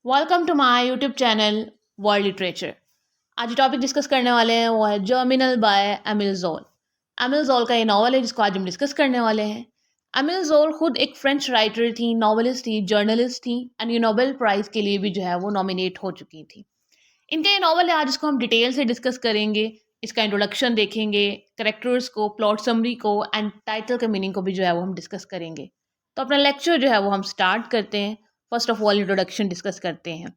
Welcome to my YouTube channel world literature. आज जो topic discuss करने वाले हैं वो है Germinal by Emile Zola. Emile Zola का ये नावल है जिसको आज हम डिस्कस करने वाले हैं। एमिल ज़ोल खुद एक फ्रेंच राइटर थी, नॉवेलिस्ट थी, जर्नलिस्ट थी एंड ये नोबेल प्राइज़ के लिए भी जो है वो नॉमिनेट हो चुकी थी। इनका ये नावल है, आज इसको हम डिटेल से डिस्कस करेंगे। इसका इंट्रोडक्शन देखेंगे, करेक्टर्स को, प्लॉट समरी को एंड टाइटल के मीनिंग को भी जो है वो हम डिस्कस करेंगे। तो अपना लेक्चर जो है वो हम स्टार्ट करते हैं। First of all introduction discuss करते हैं।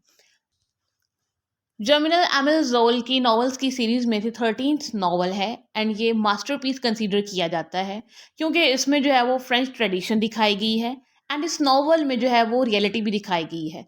जर्मिनल एमिल ज़ोल की नॉवेल्स की सीरीज़ में से 13th नॉवल है एंड ये मास्टरपीस कंसीडर किया जाता है क्योंकि इसमें जो है वो फ्रेंच ट्रेडिशन दिखाई गई है एंड इस नॉवल में जो है वो रियलिटी भी दिखाई गई है।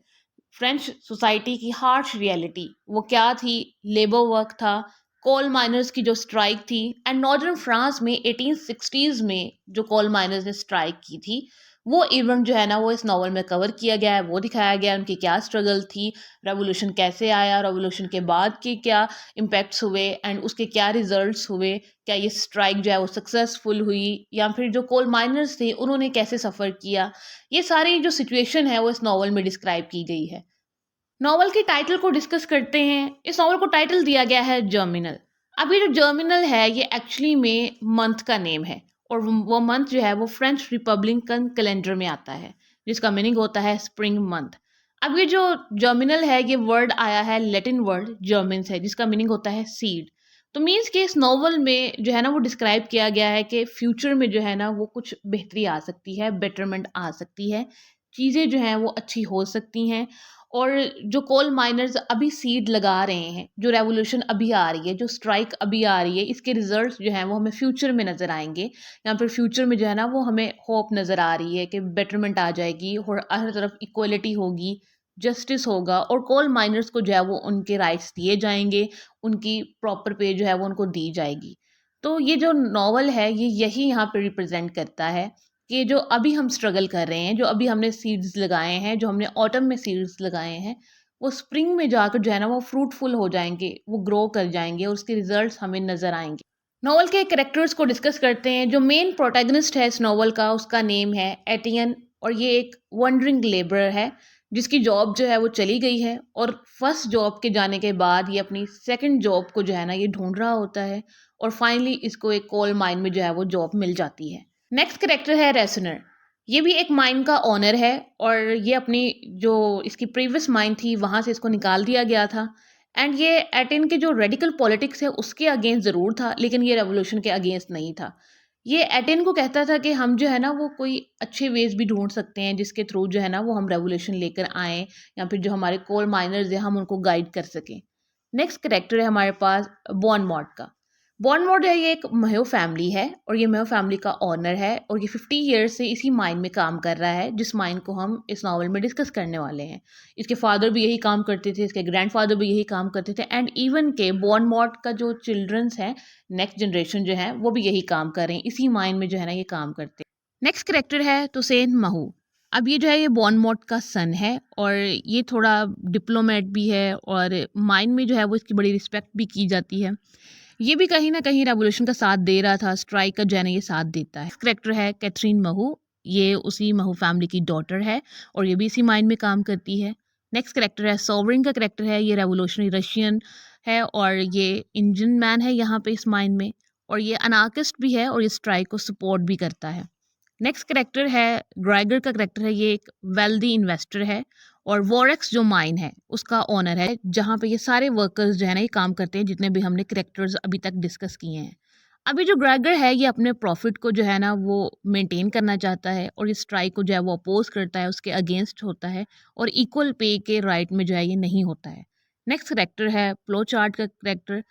फ्रेंच सोसाइटी की हार्श रियलिटी वो क्या थी, लेबर वर्क था, कोल माइनर्स की जो स्ट्राइक थी एंड नॉर्दर्न फ्रांस में 1860s में जो कोल माइनर्स ने स्ट्राइक की थी, वो इवेंट जो है ना वो इस नॉवल में कवर किया गया है। वो दिखाया गया है उनकी क्या स्ट्रगल थी, रेवोल्यूशन कैसे आया, रेवोल्यूशन के बाद के क्या इम्पैक्ट्स हुए एंड उसके क्या रिजल्ट्स हुए, क्या ये स्ट्राइक जो है वो सक्सेसफुल हुई या फिर जो कोल माइनर्स थे उन्होंने कैसे सफ़र किया। ये सारी जो सिचुएशन है वो इस नॉवल में डिस्क्राइब की गई है। नॉवल के टाइटल को डिस्कस करते हैं। इस नॉवल को टाइटल दिया गया है जर्मिनल। अब ये जो जर्मिनल है ये एक्चुअली में मंथ का नेम है और वो मंथ जो है वो फ्रेंच रिपब्लिकन कैलेंडर में आता है जिसका मीनिंग होता है स्प्रिंग मंथ। अब ये जो जर्मिनल है ये वर्ड आया है लैटिन वर्ड जर्मिन से जिसका मीनिंग होता है सीड। तो मीन्स कि इस नॉवल में जो है ना वो डिस्क्राइब किया गया है कि फ्यूचर में जो है ना वो कुछ बेहतरी आ सकती है, बेटरमेंट आ सकती है, चीज़ें जो हैं वो अच्छी हो सकती हैं। और जो कोल माइनर्स अभी सीड लगा रहे हैं, जो रेवोल्यूशन अभी आ रही है, जो स्ट्राइक अभी आ रही है, इसके रिजल्ट्स जो हैं वो हमें फ्यूचर में नज़र आएंगे या फिर फ्यूचर में जो है ना वो हमें होप नज़र आ रही है कि बेटरमेंट आ जाएगी और हर तरफ इक्वलिटी होगी, जस्टिस होगा और कोल माइनर्स को जो है वो उनके राइट्स दिए जाएंगे, उनकी प्रॉपर पे जो है वो उनको दी जाएगी। तो ये जो नॉवल है ये यही यहाँ पे रिप्रेजेंट करता है कि जो अभी हम स्ट्रगल कर रहे हैं, जो अभी हमने सीड्स लगाए हैं, जो हमने ऑटम में सीड्स लगाए हैं, वो स्प्रिंग में जाकर जो है ना वो फ्रूटफुल हो जाएँगे, वो ग्रो कर जाएँगे और उसके रिजल्ट्स हमें नज़र आएँगे। नॉवल के कैरेक्टर्स को डिस्कस करते हैं। जो मेन प्रोटैगनिस्ट है इस नॉवल का उसका नेम है एटियन और ये एक वंडरिंग लेबरर है जिसकी जॉब जो है वो चली गई है और फर्स्ट जॉब के जाने के बाद ये अपनी सेकंड जॉब को जो है ना ये ढूंढ रहा होता है और फाइनली इसको एक कोल माइन में जो है वो जॉब मिल जाती है। नेक्स्ट करेक्टर है रेसनर। ये भी एक माइन का ऑनर है और ये अपनी जो इसकी प्रीवियस माइन थी वहाँ से इसको निकाल दिया गया था एंड ये एटेन के जो रेडिकल पॉलिटिक्स है उसके अगेंस्ट ज़रूर था लेकिन ये रेवोल्यूशन के अगेंस्ट नहीं था। ये एटेन को कहता था कि हम जो है ना वो कोई अच्छे वेज भी ढूंढ सकते हैं जिसके थ्रू जो है ना वो हम रेवोल्यूशन लेकर आएँ या फिर जो हमारे कोल माइनर्स हैं हम उनको गाइड कर सकें। नेक्स्ट करेक्टर है हमारे पास बॉनमॉर्ट का। बॉनमॉर्ट है ये एक मेयो फैमिली है और ये मेयो फैमिली का ऑनर है और ये 50 ईयर्स से इसी माइन में काम कर रहा है जिस माइन को हम इस नावल में डिस्कस करने वाले हैं। इसके फादर भी यही काम करते थे, इसके ग्रैंडफादर भी यही काम करते थे एंड इवन के बॉनमॉर्ट का जो चिल्ड्रंस हैं, नेक्स्ट जनरेशन जो है वो भी यही काम कर रहे हैं, इसी माइन में जो है ना ये काम करते हैं। नेक्स्ट करेक्टर है तुसेन महू। अब ये जो है ये बॉनमॉर्ट का सन है और ये थोड़ा डिप्लोमेट भी है और माइन में जो है वो इसकी बड़ी रिस्पेक्ट भी की जाती है। ये भी कहीं ना कहीं रेवोल्यूशन का साथ दे रहा था, स्ट्राइक का जो है ना ये साथ देता है। करेक्टर है कैथरीन महू। ये उसी महू फैमिली की डॉटर है और ये भी इसी माइन में काम करती है। नेक्स्ट करेक्टर है सोवरिन का करेक्टर है। ये रेवोल्यूशनरी रशियन है और ये इंजन मैन है यहाँ पे इस माइन में और ये अनार्किस्ट भी है और ये स्ट्राइक को सपोर्ट भी करता है। नेक्स्ट करेक्टर है ग्राइगर का करेक्टर है। ये एक वेल्दी इन्वेस्टर है और वॉरेक्स जो माइन है उसका ओनर है जहाँ पे ये सारे वर्कर्स जो है ना ये काम करते हैं जितने भी हमने करेक्टर्स अभी तक डिस्कस किए हैं। अभी जो ग्रेगर है ये अपने प्रॉफिट को जो है ना वो मेंटेन करना चाहता है और इस स्ट्राइक को जो है वो अपोज करता है, उसके अगेंस्ट होता है और इक्वल पे के राइट में जो है ये नहीं होता है। नेक्स्ट करेक्टर है फ्लो चार्ट का करेक्टर।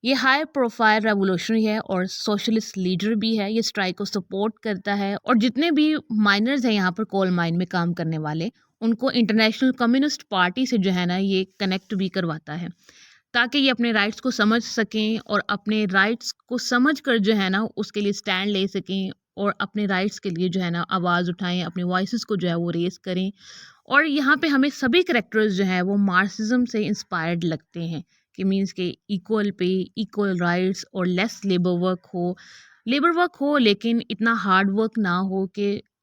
ये हाई प्रोफाइल रेवोल्यूशनरी है और सोशलिस्ट लीडर भी है। ये स्ट्राइक को सपोर्ट करता है और जितने भी माइनर्स हैं यहाँ पर कोल माइन में काम करने वाले उनको इंटरनेशनल कम्युनिस्ट पार्टी से जो है ना ये कनेक्ट भी करवाता है ताकि ये अपने राइट्स को समझ सकें और अपने राइट्स को समझ कर जो है ना उसके लिए स्टैंड ले सकें और अपने राइट्स के लिए जो है ना आवाज़ उठाएं, अपने वॉइसेस को जो है वो रेस करें। और यहाँ पे हमें सभी करेक्टर्स जो है वो मार्क्सिज्म से इंस्पायर्ड लगते हैं कि मीन्स के इक्वल पे, इक्वल राइट्स और लेस लेबर वर्क हो लेकिन इतना हार्ड वर्क ना हो कि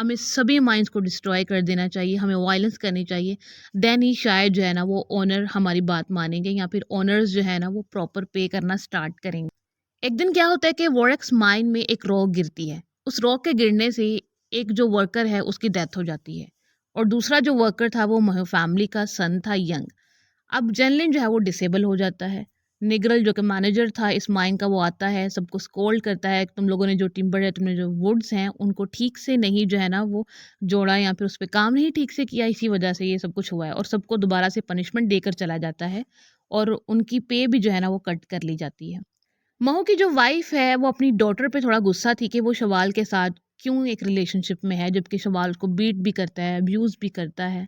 हमें सभी माइंस को डिस्ट्रॉय कर देना चाहिए, हमें वायलेंस करनी चाहिए, देन ही शायद जो है ना वो ओनर हमारी बात मानेंगे या फिर ओनर्स जो है ना वो प्रॉपर पे करना स्टार्ट करेंगे। एक दिन क्या होता है कि वॉरेक्स माइन में एक रॉक गिरती है। उस रॉक के गिरने से एक जो वर्कर है उसकी डेथ हो जाती है, और दूसरा जो वर्कर था वो फैमिली का सन था, यंग। अब जेनलिन जो है वो डिसेबल हो जाता है। निगरल जो कि मैनेजर था इस माइन का, वो आता है, सबको स्कोल्ड करता है, तुम लोगों ने जो टिम्बर है, तुमने जो वुड्स हैं उनको ठीक से नहीं जो है ना वो जोड़ा या फिर उस पर काम नहीं ठीक से किया, इसी वजह से ये सब कुछ हुआ है। और सबको दोबारा से पनिशमेंट देकर चला जाता है, और उनकी पे भी जो है ना वो कट कर ली जाती है। महू की जो वाइफ है वो अपनी डॉटर पे थोड़ा गुस्सा थी कि वो शवाल के साथ क्यों एक रिलेशनशिप में है, जबकि शवाल को बीट भी करता है, अब्यूज़ भी करता है।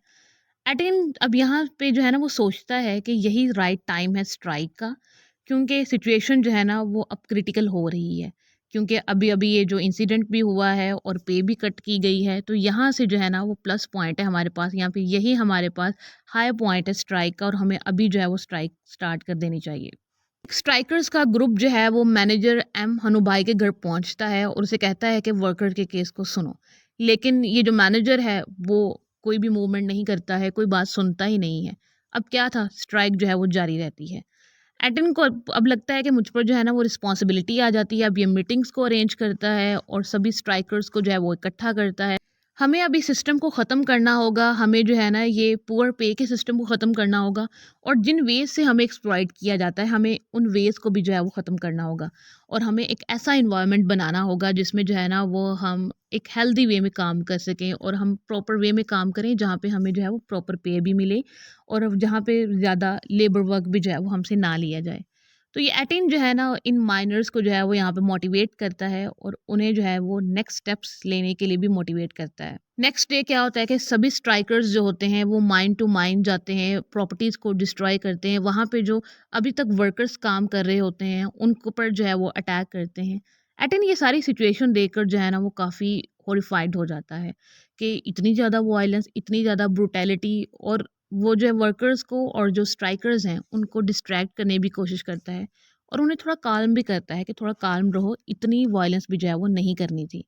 एटिन अब यहाँ पे जो है ना वो सोचता है कि यही राइट टाइम है स्ट्राइक का, क्योंकि सिचुएशन जो है ना वो अब क्रिटिकल हो रही है, क्योंकि अभी अभी ये जो इंसिडेंट भी हुआ है और पे भी कट की गई है, तो यहाँ से जो है ना वो प्लस पॉइंट है हमारे पास, यहाँ पे यही हमारे पास हाई पॉइंट है स्ट्राइक का, और हमें अभी जो है वो स्ट्राइक स्टार्ट कर देनी चाहिए। स्ट्राइकर्स का ग्रुप जो है वो मैनेजर एम हनुभाई के घर पहुंचता है और उसे कहता है कि वर्कर के केस को सुनो, लेकिन ये जो मैनेजर है वो कोई भी मूवमेंट नहीं करता है, कोई बात सुनता ही नहीं है। अब क्या था, स्ट्राइक जो है वो जारी रहती है। एटन को अब लगता है कि मुझ पर जो है ना वो रिस्पॉन्सिबिलिटी आ जाती है। अब ये मीटिंग्स को अरेंज करता है और सभी स्ट्राइकर्स को जो है वो इकट्ठा करता है। हमें अभी सिस्टम को ख़त्म करना होगा, हमें जो है ना ये पुअर पे के सिस्टम को ख़त्म करना होगा, और जिन वेज से हमें एक्सप्लॉइट किया जाता है हमें उन वेज को भी जो है वो ख़त्म करना होगा, और हमें एक ऐसा इन्वायरमेंट बनाना होगा जिसमें जो है ना वो हम एक हेल्दी वे में काम कर सकें, और हम प्रॉपर वे में काम करें जहाँ पे हमें जो है वो प्रॉपर पे भी मिले, और जहाँ पे ज़्यादा लेबर वर्क भी जो है वो हमसे ना लिया जाए। तो ये एटीन जो है ना इन माइनर्स को जो है वो यहाँ पे मोटिवेट करता है, और उन्हें जो है वो नेक्स्ट स्टेप्स लेने के लिए भी मोटिवेट करता है। नेक्स्ट डे क्या होता है कि सभी स्ट्राइकर्स जो होते हैं वो माइन टू माइन जाते हैं, प्रॉपर्टीज़ को डिस्ट्रॉय करते हैं, वहाँ पे जो अभी तक वर्कर्स काम कर रहे होते हैं उनको पर जो है वो अटैक करते हैं। एटिन ये सारी सिचुएशन देखकर जो है ना वो काफ़ी हॉरिफाइड हो जाता है कि इतनी ज़्यादा वायलेंस, इतनी ज़्यादा ब्रूटैलिटी, और वो जो है वर्कर्स को और जो स्ट्राइकर्स हैं उनको डिस्ट्रैक्ट करने की कोशिश करता है, और उन्हें थोड़ा काल्म भी करता है कि थोड़ा काल्म रहो, इतनी वायलेंस भी जो है वो नहीं करनी थी।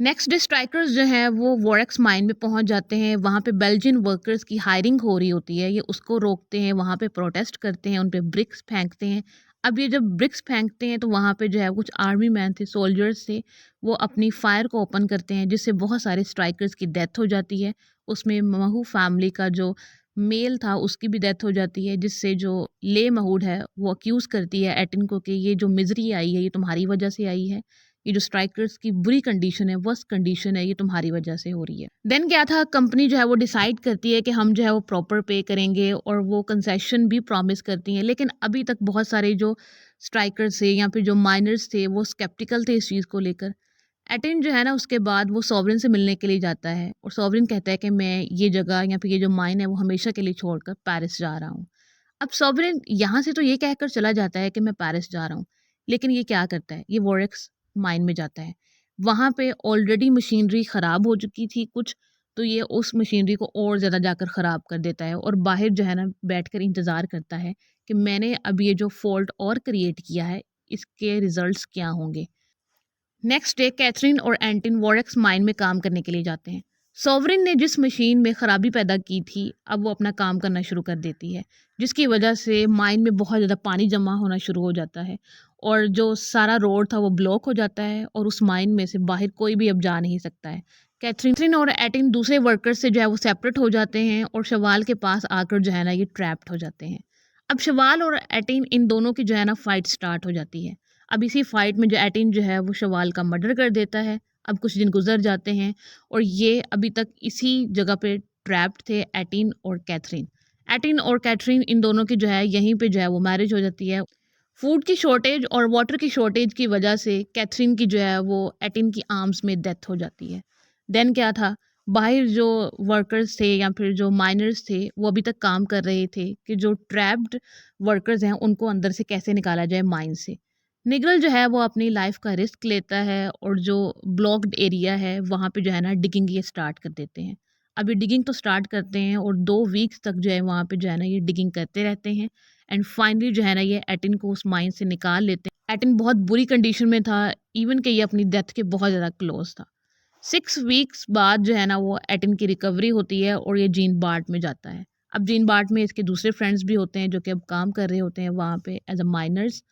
नेक्स्ट डे स्ट्राइकर्स जो हैं वो वॉरेक्स माइन में पहुंच जाते हैं, वहाँ पे बेल्जियन वर्कर्स की हायरिंग हो रही होती है, ये उसको रोकते हैं, वहाँ पे प्रोटेस्ट करते हैं, उन पे ब्रिक्स फेंकते हैं। अब ये जब ब्रिक्स फेंकते हैं तो वहाँ पे जो है कुछ आर्मी मैन थे, सोल्जर्स थे, वो अपनी फायर को ओपन करते हैं जिससे बहुत सारे स्ट्राइकर्स की डेथ हो जाती है। उसमें महू फैमिली का जो मेल था उसकी भी डेथ हो जाती है, जिससे जो ले महूड है वो अक्यूज़ करती है एटिन को कि ये जो मिजरी आई है ये तुम्हारी वजह से आई है, ये जो स्ट्राइकर्स की बुरी कंडीशन है, वर्स्ट कंडीशन है, ये तुम्हारी वजह से हो रही है। देन क्या था, कंपनी जो है वो डिसाइड करती है कि हम जो है वो प्रॉपर पे करेंगे, और वो कंसेशन भी प्रॉमिस करती हैं, लेकिन अभी तक बहुत सारे जो स्ट्राइकर्स थे या फिर जो माइनर्स थे वो स्केप्टिकल थे इस चीज़ को लेकर। एटिन जो है ना उसके बाद वो सॉवरिन से मिलने के लिए जाता है, और सॉवरिन कहता है कि मैं ये जगह या फिर ये जो माइन है वो हमेशा के लिए छोड़कर पेरिस जा रहा हूँ। अब सॉवरेन यहाँ से तो ये कहकर चला जाता है कि मैं पेरिस जा रहा हूँ, लेकिन ये क्या करता है, ये वॉरेक्स माइन में जाता है। वहाँ पे ऑलरेडी मशीनरी ख़राब हो चुकी थी कुछ, तो ये उस मशीनरी को और ज़्यादा जाकर ख़राब कर देता है, और बाहर जो है ना बैठकर इंतज़ार करता है कि मैंने अब ये जो फॉल्ट और क्रिएट किया है इसके रिजल्ट्स क्या होंगे। नेक्स्ट डे कैथरीन और एंटिन वॉरेक्स माइन में काम करने के लिए जाते हैं। सॉवरिन ने जिस मशीन में ख़राबी पैदा की थी अब वो अपना काम करना शुरू कर देती है, जिसकी वजह से माइन में बहुत ज़्यादा पानी जमा होना शुरू हो जाता है, और जो सारा रोड था वो ब्लॉक हो जाता है, और उस माइन में से बाहर कोई भी अब जा नहीं सकता है। कैथरीन और एटिन दूसरे वर्कर्स से जो है वो सेपरेट हो जाते हैं, और शवाल के पास आकर जो है ना ये ट्रैप्ड हो जाते हैं। अब शवाल और एटिन इन दोनों की जो है ना फाइट स्टार्ट हो जाती है। अब इसी फाइट में जो एटिन जो है वो शवाल का मर्डर कर देता है। अब कुछ दिन गुजर जाते हैं, और ये अभी तक इसी जगह पे ट्रैप्ड थे, एटिन और कैथरीन। एटिन और कैथरीन इन दोनों की जो है यहीं पे जो है वो मैरिज हो जाती है। फूड की शॉर्टेज और वाटर की शॉर्टेज की वजह से कैथरीन की जो है वो एटिन की आर्म्स में डेथ हो जाती है। देन क्या था, बाहर जो वर्कर्स थे या फिर जो माइनर्स थे वो अभी तक काम कर रहे थे कि जो ट्रैप्ड वर्कर्स हैं उनको अंदर से कैसे निकाला जाए माइन से। निगल जो है वो अपनी लाइफ का रिस्क लेता है, और जो ब्लॉक्ड एरिया है वहाँ पे जो है ना डिगिंग ये स्टार्ट कर देते हैं। अभी डिगिंग तो स्टार्ट करते हैं, और 2 वीक्स तक जो है वहाँ पे जो है ना ये डिगिंग करते रहते हैं, एंड फाइनली जो है ना ये एटिन को उस माइन से निकाल लेते हैं। एटिन बहुत बुरी कंडीशन में था, इवन कि ये अपनी डेथ के बहुत ज़्यादा क्लोज था। 6 वीक्स बाद जो है ना वो एटन की रिकवरी होती है और ये जीन बार्ट में जाता है। अब जीन बार्ट में इसके दूसरे फ्रेंड्स भी होते हैं जो कि अब काम कर रहे होते हैं वहाँ पे as a miners.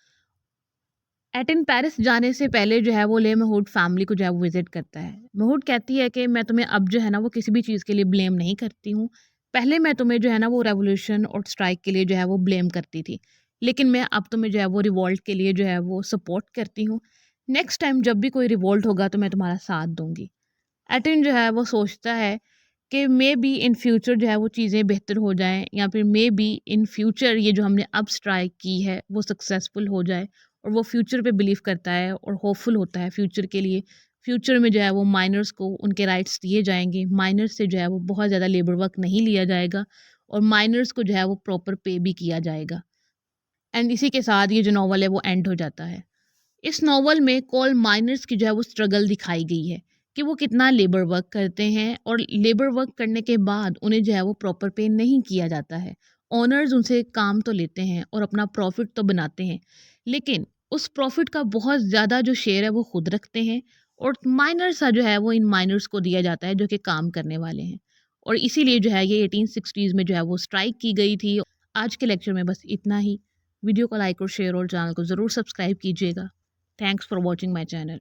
Etienne Paris जाने से पहले जो है वो ले महूड फैमिली को जो है वो विजिट करता है। महूड कहती है कि मैं तुम्हें अब जो है ना वो किसी भी चीज़ के लिए ब्लेम नहीं करती हूँ। पहले मैं तुम्हें जो है ना वो रेवोल्यूशन और स्ट्राइक के लिए जो है वो ब्लेम करती थी, लेकिन मैं अब तुम्हें जो है वो रिवॉल्ट के लिए जो है वो सपोर्ट करती हूँ। नेक्स्ट टाइम जब भी कोई रिवॉल्ट होगा तो मैं तुम्हारा साथ दूंगी। एटन जो है वो सोचता है कि मे बी इन फ्यूचर जो है वो चीज़ें बेहतर हो जाएं, या फिर मे बी इन फ्यूचर ये जो हमने अब स्ट्राइक की है वो सक्सेसफुल हो जाए। और वो फ्यूचर पे बिलीव करता है और होपफुल होता है फ्यूचर के लिए। फ्यूचर में जो है वो माइनर्स को उनके राइट्स दिए जाएंगे, माइनर्स से जो है वो बहुत ज़्यादा लेबर वर्क नहीं लिया जाएगा, और माइनर्स को जो है वो प्रॉपर पे भी किया जाएगा। एंड इसी के साथ ये जो नॉवल है वो एंड हो जाता है। इस नॉवल में कोल माइनर्स की जो है वो स्ट्रगल दिखाई गई है कि वो कितना लेबर वर्क करते हैं, और लेबर वर्क करने के बाद उन्हें जो है वो प्रॉपर पे नहीं किया जाता है। ऑनर्स उनसे काम तो लेते हैं और अपना प्रॉफिट तो बनाते हैं, लेकिन उस प्रॉफिट का बहुत ज़्यादा जो शेयर है वो खुद रखते हैं, और माइनर सा जो है वो इन माइनर्स को दिया जाता है जो कि काम करने वाले हैं। और इसीलिए जो है ये 1860s में जो है वो स्ट्राइक की गई थी। आज के लेक्चर में बस इतना ही। वीडियो को लाइक और शेयर और चैनल को ज़रूर सब्सक्राइब कीजिएगा। Thanks for watching my channel.